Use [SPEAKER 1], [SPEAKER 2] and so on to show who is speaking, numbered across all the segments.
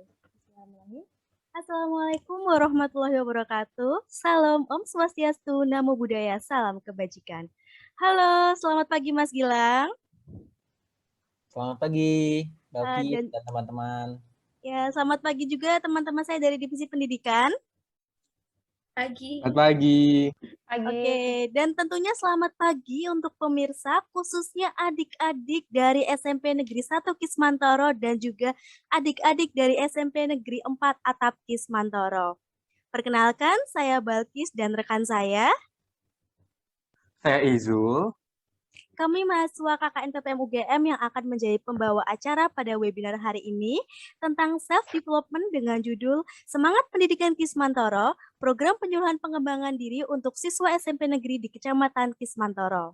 [SPEAKER 1] Bismillahirrahmanirrahim. Assalamualaikum warahmatullahi wabarakatuh. Salam Om Swastiastu, Namo Buddhaya, salam kebajikan. Halo, selamat pagi Mas Gilang.
[SPEAKER 2] Selamat pagi, Balki
[SPEAKER 1] Dan
[SPEAKER 2] dan teman-teman.
[SPEAKER 1] ya, selamat pagi juga teman-teman saya dari Divisi Pendidikan.
[SPEAKER 3] Pagi.
[SPEAKER 2] Selamat pagi.
[SPEAKER 1] Oke, dan tentunya selamat pagi untuk pemirsa, khususnya adik-adik dari SMP Negeri 1 Kismantoro dan juga adik-adik dari SMP Negeri 4 Atap Kismantoro. Perkenalkan, saya Balkis dan rekan saya.
[SPEAKER 2] Saya Izul.
[SPEAKER 1] Kami mahasiswa KKN PPM UGM yang akan menjadi pembawa acara pada webinar hari ini tentang self-development dengan judul Semangat Pendidikan Kismantoro, Program Penyuluhan Pengembangan Diri untuk Siswa SMP Negeri di Kecamatan Kismantoro.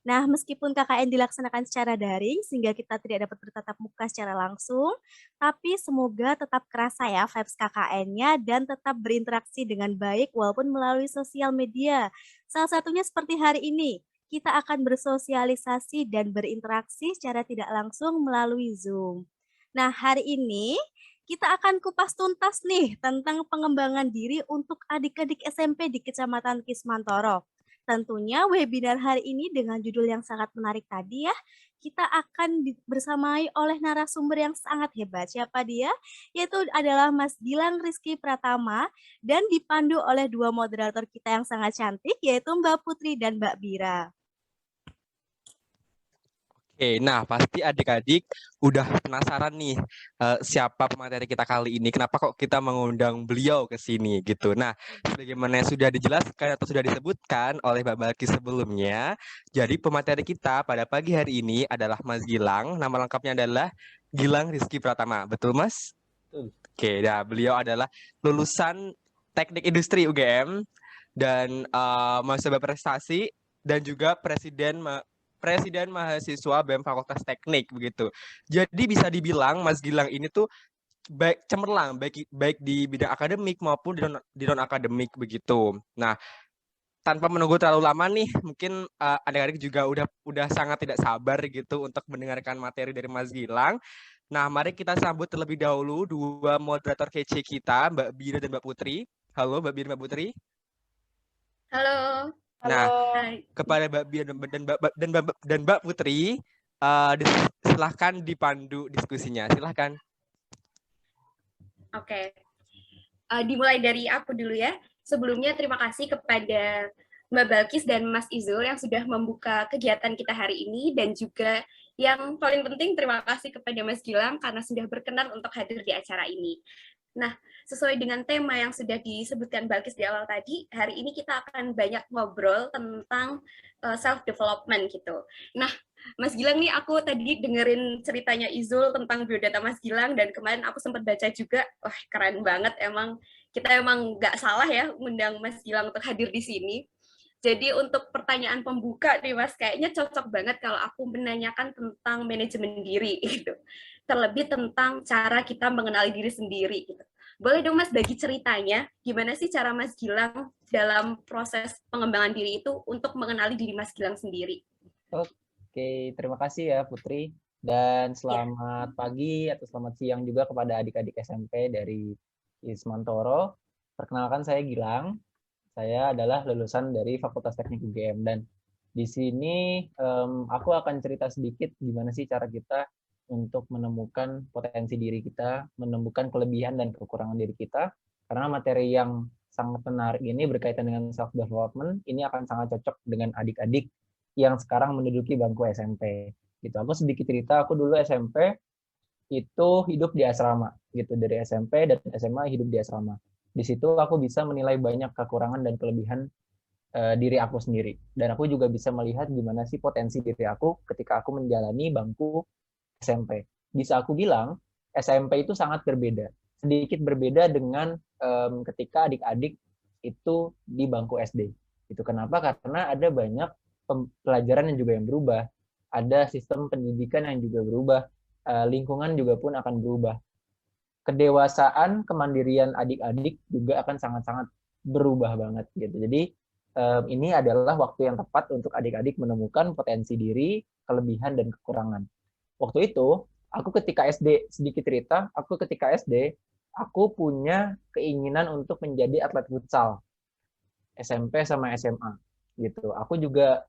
[SPEAKER 1] Nah, meskipun KKN dilaksanakan secara daring sehingga kita tidak dapat bertatap muka secara langsung, tapi semoga tetap kerasa ya vibes KKN-nya dan tetap berinteraksi dengan baik walaupun melalui sosial media. Salah satunya seperti hari ini, kita akan bersosialisasi dan berinteraksi secara tidak langsung melalui Zoom. Nah, hari ini kita akan kupas tuntas nih tentang pengembangan diri untuk adik-adik SMP di Kecamatan Kismantoro. Tentunya webinar hari ini dengan judul yang sangat menarik tadi ya, kita akan bersamai oleh narasumber yang sangat hebat. Siapa dia? Yaitu adalah Mas Gilang Rizky Pratama dan dipandu oleh dua moderator kita yang sangat cantik, yaitu Mbak Putri dan Mbak Bira.
[SPEAKER 4] Oke, nah pasti adik-adik udah penasaran nih siapa pemateri kita kali ini. Kenapa kok kita mengundang beliau ke sini gitu. Nah, sebagaimana yang sudah dijelaskan atau sudah disebutkan oleh Mbak Balki sebelumnya, jadi pemateri kita pada pagi hari ini adalah Mas Gilang. Nama lengkapnya adalah Gilang Rizky Pratama. Betul, Mas? Oke, nah beliau adalah lulusan Teknik Industri UGM dan mahasiswa berprestasi dan juga presiden mahasiswa BEM Fakultas Teknik begitu. Jadi bisa dibilang Mas Gilang ini tuh baik cemerlang baik di bidang akademik maupun di non akademik begitu. Nah, tanpa menunggu terlalu lama nih, mungkin adik-adik juga udah sangat tidak sabar gitu untuk mendengarkan materi dari Mas Gilang. Nah, mari kita sambut terlebih dahulu dua moderator kece kita, Mbak Bira dan Mbak Putri. Halo Mbak Bira dan Mbak Putri.
[SPEAKER 3] Halo.
[SPEAKER 4] Nah,
[SPEAKER 3] Hai.
[SPEAKER 4] kepada Mbak Bia dan Mbak Putri, silahkan dipandu diskusinya. Silahkan.
[SPEAKER 3] Oke. Dimulai dari aku dulu ya. Sebelumnya terima kasih kepada Mbak Balkis dan Mas Izul yang sudah membuka kegiatan kita hari ini, dan juga yang paling penting terima kasih kepada Mas Gilang karena sudah berkenan untuk hadir di acara ini. Nah, sesuai dengan tema yang sudah disebutkan Balkis di awal tadi, hari ini kita akan banyak ngobrol tentang self-development gitu. Nah, Mas Gilang nih, aku tadi dengerin ceritanya Izul tentang biodata Mas Gilang, dan kemarin aku sempat baca juga, wah keren banget emang. Kita emang nggak salah ya undang Mas Gilang untuk hadir di sini. Jadi untuk pertanyaan pembuka nih Mas, kayaknya cocok banget kalau aku menanyakan tentang manajemen diri gitu. Terlebih tentang cara kita mengenali diri sendiri gitu. Boleh dong Mas bagi ceritanya, gimana sih cara Mas Gilang dalam proses pengembangan diri itu untuk mengenali diri Mas Gilang sendiri?
[SPEAKER 2] Oke, terima kasih ya Putri. Dan selamat pagi atau selamat siang juga kepada adik-adik SMP dari Kismantoro. Perkenalkan saya Gilang. Saya adalah lulusan dari Fakultas Teknik UGM, dan di sini aku akan cerita sedikit gimana sih cara kita untuk menemukan potensi diri kita, menemukan kelebihan dan kekurangan diri kita. Karena materi yang sangat menarik ini berkaitan dengan self development, ini akan sangat cocok dengan adik-adik yang sekarang menduduki bangku SMP. Gitu. Aku sedikit cerita, aku dulu SMP itu hidup di asrama, gitu, dari SMP dan SMA hidup di asrama. Di situ aku bisa menilai banyak kekurangan dan kelebihan diri aku sendiri. Dan aku juga bisa melihat gimana sih potensi diri aku ketika aku menjalani bangku SMP. Bisa aku bilang, SMP itu sangat berbeda. Sedikit berbeda dengan ketika adik-adik itu di bangku SD. Itu kenapa? Karena ada banyak pelajaran yang juga yang berubah. Ada sistem pendidikan yang juga berubah. Lingkungan juga pun akan berubah. Kedewasaan, kemandirian adik-adik juga akan sangat-sangat berubah banget gitu. Jadi ini adalah waktu yang tepat untuk adik-adik menemukan potensi diri, kelebihan dan kekurangan. Waktu itu Aku ketika SD, sedikit cerita, aku ketika SD, aku punya keinginan untuk menjadi atlet futsal SMP sama SMA gitu. Aku juga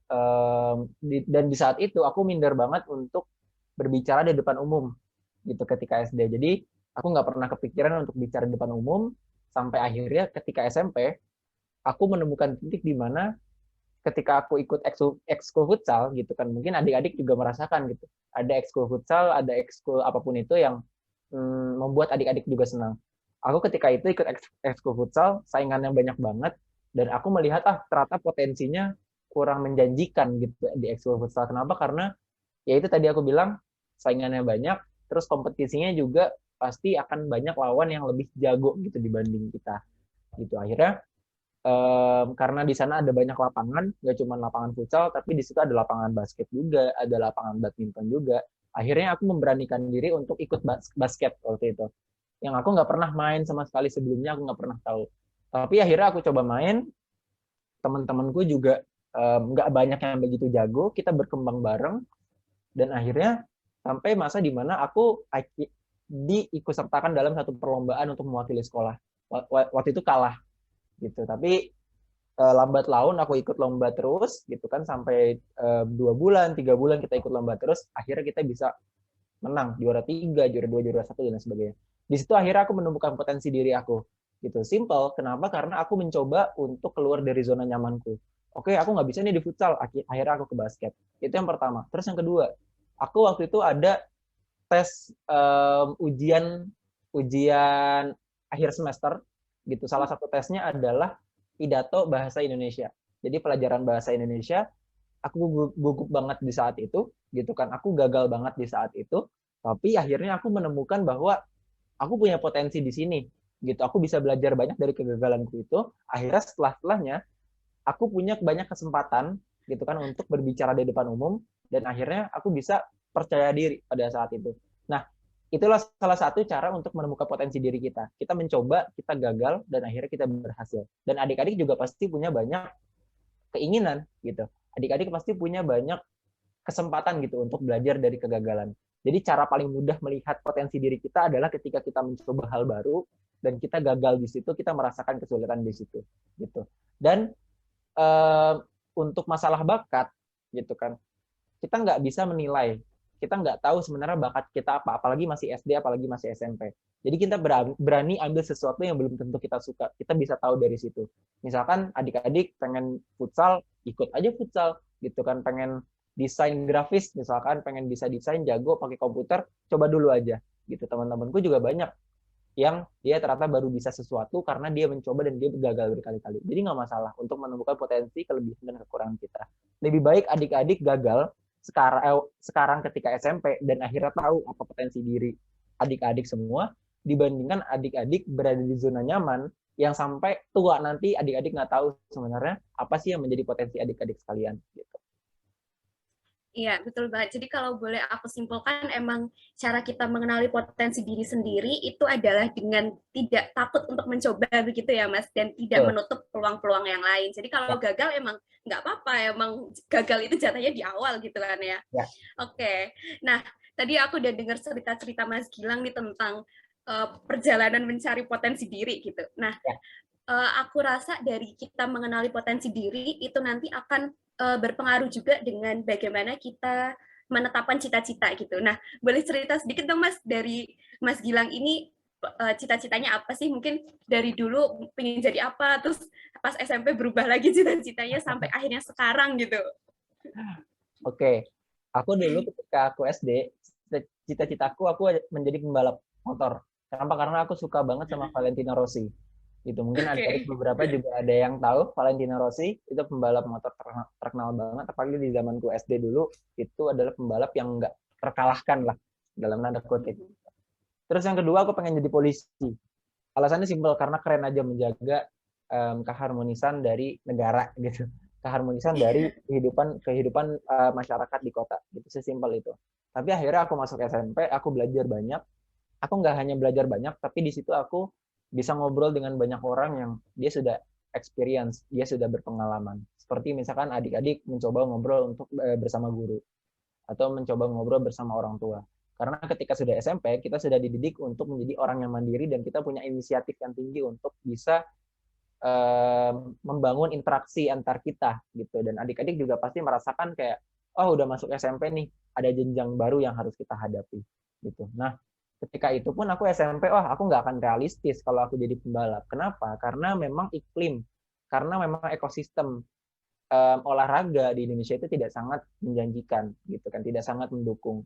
[SPEAKER 2] dan di saat itu aku minder banget untuk berbicara di depan umum gitu ketika SD. Jadi aku nggak pernah kepikiran untuk bicara di depan umum sampai akhirnya ketika SMP aku menemukan titik di mana ketika aku ikut ekskul futsal gitu kan, mungkin adik-adik juga merasakan gitu. Ada ekskul futsal, ada ekskul apapun itu yang membuat adik-adik juga senang. Aku ketika itu ikut ekskul futsal, saingannya banyak banget, dan aku melihat ternyata potensinya kurang menjanjikan gitu di ekskul futsal. Kenapa? Karena ya itu tadi aku bilang saingannya banyak, terus kompetisinya juga pasti akan banyak lawan yang lebih jago gitu dibanding kita. Gitu akhirnya karena di sana ada banyak lapangan, nggak cuma lapangan futsal, tapi di situ ada lapangan basket juga, ada lapangan badminton juga. Akhirnya aku memberanikan diri untuk ikut basket waktu itu. Yang aku nggak pernah main sama sekali sebelumnya, aku nggak pernah tahu. Tapi akhirnya aku coba main, teman-temanku juga nggak banyak yang begitu jago, kita berkembang bareng, dan akhirnya sampai masa di mana aku diikutsertakan dalam satu perlombaan untuk mewakili sekolah. Waktu itu kalah gitu, tapi lambat laun aku ikut lomba terus gitu kan sampai 2 bulan 3 bulan kita ikut lomba terus, akhirnya kita bisa menang juara 3, juara 2, juara 1 dan sebagainya. Di situ akhirnya aku menemukan potensi diri aku gitu. Simple. Kenapa? Karena aku mencoba untuk keluar dari zona nyamanku. Oke, aku nggak bisa nih di futsal, akhirnya aku ke basket. Itu yang pertama. Terus yang kedua, aku waktu itu ada tes ujian akhir semester gitu. Salah satu tesnya adalah pidato bahasa Indonesia. Jadi pelajaran bahasa Indonesia, aku gugup banget di saat itu, gitu kan. Aku gagal banget di saat itu, tapi akhirnya aku menemukan bahwa aku punya potensi di sini, gitu. Aku bisa belajar banyak dari kegagalanku itu. Akhirnya setelahnya, aku punya banyak kesempatan, gitu kan, untuk berbicara di depan umum, dan akhirnya aku bisa percaya diri pada saat itu. Nah, itulah salah satu cara untuk menemukan potensi diri kita. Kita mencoba, kita gagal, dan akhirnya kita berhasil. Dan adik-adik juga pasti punya banyak keinginan gitu. Adik-adik pasti punya banyak kesempatan gitu untuk belajar dari kegagalan. Jadi cara paling mudah melihat potensi diri kita adalah ketika kita mencoba hal baru dan kita gagal di situ, kita merasakan kesulitan di situ gitu. Dan untuk masalah bakat gitu kan, kita nggak bisa menilai, kita nggak tahu sebenarnya bakat kita apa, apalagi masih SD, apalagi masih SMP. Jadi kita berani ambil sesuatu yang belum tentu kita suka. Kita bisa tahu dari situ. Misalkan adik-adik pengen futsal, ikut aja futsal gitu kan. Pengen desain grafis, misalkan pengen bisa desain, jago pakai komputer, coba dulu aja gitu. Teman-temanku juga banyak yang dia ternyata baru bisa sesuatu karena dia mencoba dan dia gagal berkali-kali. Jadi nggak masalah untuk menemukan potensi, kelebihan, dan kekurangan kita. Lebih baik adik-adik gagal sekarang ketika SMP dan akhirnya tahu apa potensi diri adik-adik semua, dibandingkan adik-adik berada di zona nyaman yang sampai tua nanti adik-adik nggak tahu sebenarnya apa sih yang menjadi potensi adik-adik sekalian gitu.
[SPEAKER 3] Iya, betul banget. Jadi kalau boleh aku simpulkan, emang cara kita mengenali potensi diri sendiri itu adalah dengan tidak takut untuk mencoba begitu ya, Mas, dan tidak menutup peluang-peluang yang lain. Jadi kalau gagal emang nggak apa-apa, emang gagal itu jatuhnya di awal gitu kan ya. Oke. Nah, tadi aku udah dengar cerita-cerita Mas Gilang nih tentang perjalanan mencari potensi diri gitu. Nah, aku rasa dari kita mengenali potensi diri itu nanti akan berpengaruh juga dengan bagaimana kita menetapkan cita-cita gitu. Nah, boleh cerita sedikit dong Mas, dari Mas Gilang ini cita-citanya apa sih? Mungkin dari dulu pengen jadi apa, terus pas SMP berubah lagi cita-citanya sampai akhirnya sekarang gitu.
[SPEAKER 2] Oke, aku dulu ketika aku SD, cita-citaku aku menjadi pembalap motor. Kenapa? Karena aku suka banget sama Valentino Rossi. Gitu. Mungkin adik-adik beberapa juga ada yang tahu Valentino Rossi itu pembalap motor terkenal banget, apalagi di zamanku SD dulu itu adalah pembalap yang nggak terkalahkan lah dalam tanda kutip. Terus yang kedua aku pengen jadi polisi. Alasannya simpel, karena keren aja menjaga keharmonisan dari negara gitu, keharmonisan dari kehidupan masyarakat di kota gitu, sesimpel itu. Tapi akhirnya aku masuk SMP, aku belajar banyak. Aku nggak hanya belajar banyak, tapi di situ aku bisa ngobrol dengan banyak orang yang dia sudah experience, dia sudah berpengalaman. Seperti misalkan adik-adik mencoba ngobrol untuk bersama guru atau mencoba ngobrol bersama orang tua. Karena ketika sudah SMP, kita sudah dididik untuk menjadi orang yang mandiri dan kita punya inisiatif yang tinggi untuk bisa membangun interaksi antar kita gitu. Dan adik-adik juga pasti merasakan kayak, oh udah masuk SMP nih, ada jenjang baru yang harus kita hadapi gitu. Nah, ketika itu pun aku SMP, aku nggak akan realistis kalau aku jadi pembalap. Kenapa? Karena memang iklim, karena memang ekosistem olahraga di Indonesia itu tidak sangat menjanjikan gitu kan, tidak sangat mendukung.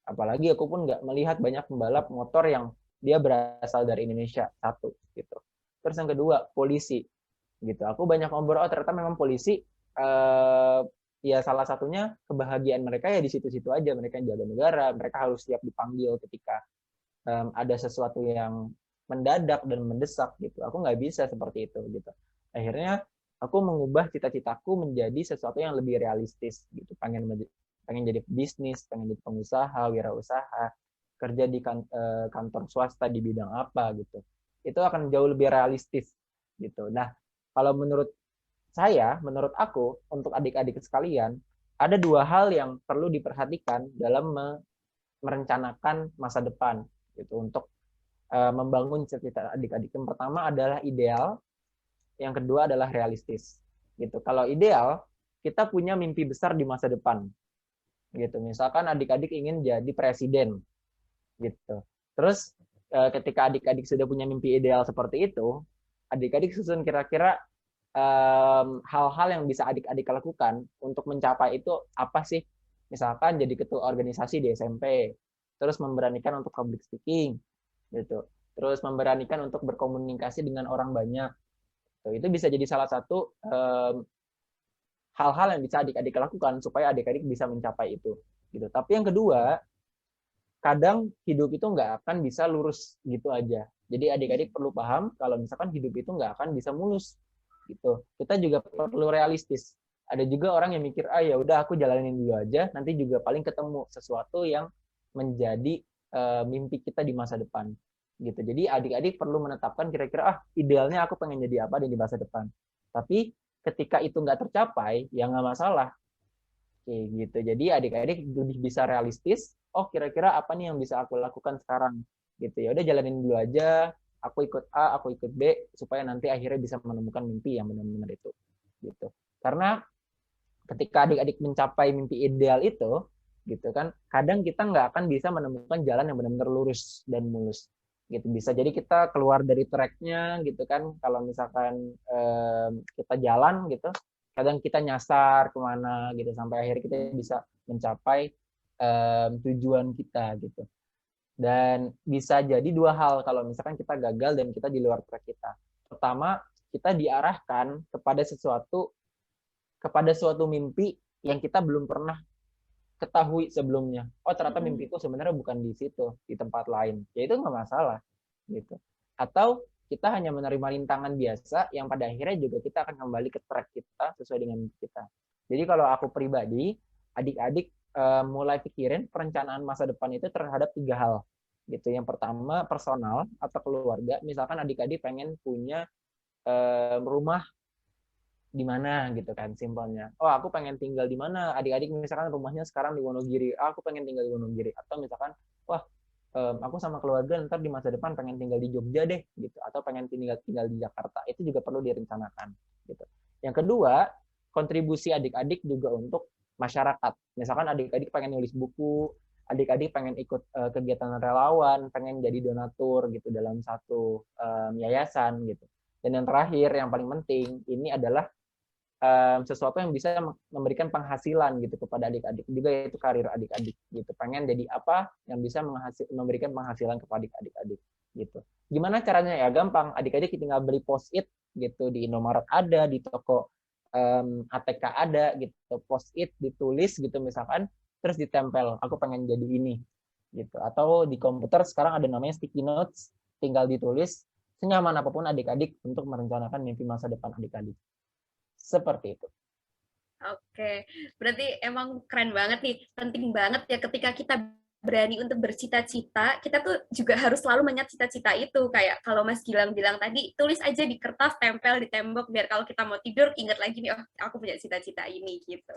[SPEAKER 2] Apalagi aku pun nggak melihat banyak pembalap motor yang dia berasal dari Indonesia, satu gitu. Terus yang kedua, polisi gitu. Aku banyak ngobrol, ternyata memang polisi ya salah satunya kebahagiaan mereka ya di situ-situ aja. Mereka jaga negara, mereka harus siap dipanggil ketika ada sesuatu yang mendadak dan mendesak gitu. Aku nggak bisa seperti itu gitu. Akhirnya aku mengubah cita-citaku menjadi sesuatu yang lebih realistis gitu. Pengen jadi bisnis, pengen jadi pengusaha, wirausaha, kerja di kantor swasta di bidang apa gitu. Itu akan jauh lebih realistis gitu. Nah, kalau menurut aku, untuk adik-adik sekalian, ada dua hal yang perlu diperhatikan dalam merencanakan masa depan gitu, untuk membangun cita-cita adik-adik. Yang pertama adalah ideal, yang kedua adalah realistis gitu. Kalau ideal, kita punya mimpi besar di masa depan gitu. Misalkan adik-adik ingin jadi presiden gitu. Terus ketika adik-adik sudah punya mimpi ideal seperti itu, adik-adik susun kira-kira hal-hal yang bisa adik-adik lakukan untuk mencapai itu apa sih? Misalkan jadi ketua organisasi di SMP, terus memberanikan untuk public speaking, gitu. Terus memberanikan untuk berkomunikasi dengan orang banyak. Itu bisa jadi salah satu hal-hal yang bisa adik-adik lakukan supaya adik-adik bisa mencapai itu. Gitu. Tapi yang kedua, kadang hidup itu nggak akan bisa lurus gitu aja. Jadi adik-adik perlu paham kalau misalkan hidup itu nggak akan bisa mulus gitu. Kita juga perlu realistis. Ada juga orang yang mikir, ya udah aku jalanin dulu aja, nanti juga paling ketemu sesuatu yang menjadi mimpi kita di masa depan gitu. Jadi adik-adik perlu menetapkan kira-kira idealnya aku pengen jadi apa di masa depan. Tapi ketika itu nggak tercapai, ya nggak masalah. Oke, gitu. Jadi adik-adik lebih bisa realistis. Kira-kira apa nih yang bisa aku lakukan sekarang? Gitu ya. Udah jalanin dulu aja. Aku ikut A, aku ikut B, supaya nanti akhirnya bisa menemukan mimpi yang benar-benar itu. Gitu. Karena ketika adik-adik mencapai mimpi ideal itu, gitu kan, kadang kita nggak akan bisa menemukan jalan yang benar-benar lurus dan mulus. Gitu. Bisa jadi kita keluar dari tracknya, gitu kan. Kalau misalkan kita jalan, gitu, kadang kita nyasar kemana gitu sampai akhirnya kita bisa mencapai tujuan kita gitu. Dan bisa jadi dua hal kalau misalkan kita gagal dan kita di luar track kita. Pertama, kita diarahkan kepada suatu mimpi yang kita belum pernah ketahui sebelumnya. Ternyata mimpiku sebenarnya bukan di situ, di tempat lain. Ya itu nggak masalah gitu. Atau kita hanya menerima rintangan biasa yang pada akhirnya juga kita akan kembali ke track kita sesuai dengan kita. Jadi kalau aku pribadi, adik-adik mulai pikirin perencanaan masa depan itu terhadap 3 hal. Gitu. Yang pertama personal atau keluarga. Misalkan adik-adik pengen punya rumah di mana gitu kan simpelnya. Aku pengen tinggal di mana? Adik-adik misalkan rumahnya sekarang di Wonogiri. Aku pengen tinggal di Wonogiri. Atau misalkan aku sama keluarga ntar di masa depan pengen tinggal di Jogja deh gitu, atau pengen tinggal di Jakarta. Itu juga perlu direncanakan gitu. Yang kedua, kontribusi adik-adik juga untuk masyarakat. Misalkan adik-adik pengen nulis buku, adik-adik pengen ikut kegiatan relawan, pengen jadi donatur gitu dalam satu yayasan gitu. Dan yang terakhir yang paling penting ini adalah sesuatu yang bisa memberikan penghasilan gitu kepada adik-adik juga, yaitu karir adik-adik gitu. Pengen jadi apa yang bisa memberikan penghasilan kepada adik-adik gitu. Gimana caranya? Ya gampang, adik-adik tinggal beli post-it gitu, di Indomaret ada, di toko ATK ada gitu, post-it ditulis gitu misalkan, terus ditempel, aku pengen jadi ini gitu. Atau di komputer sekarang ada namanya sticky notes, tinggal ditulis, senyaman apapun adik-adik untuk merencanakan mimpi masa depan adik-adik. Seperti itu.
[SPEAKER 3] Oke, berarti emang keren banget nih, penting banget ya ketika kita berani untuk bercita-cita, kita tuh juga harus selalu mengingat cita-cita itu. Kayak kalau Mas Gilang bilang tadi, tulis aja di kertas, tempel di tembok, biar kalau kita mau tidur, ingat lagi nih, aku punya cita-cita ini, gitu.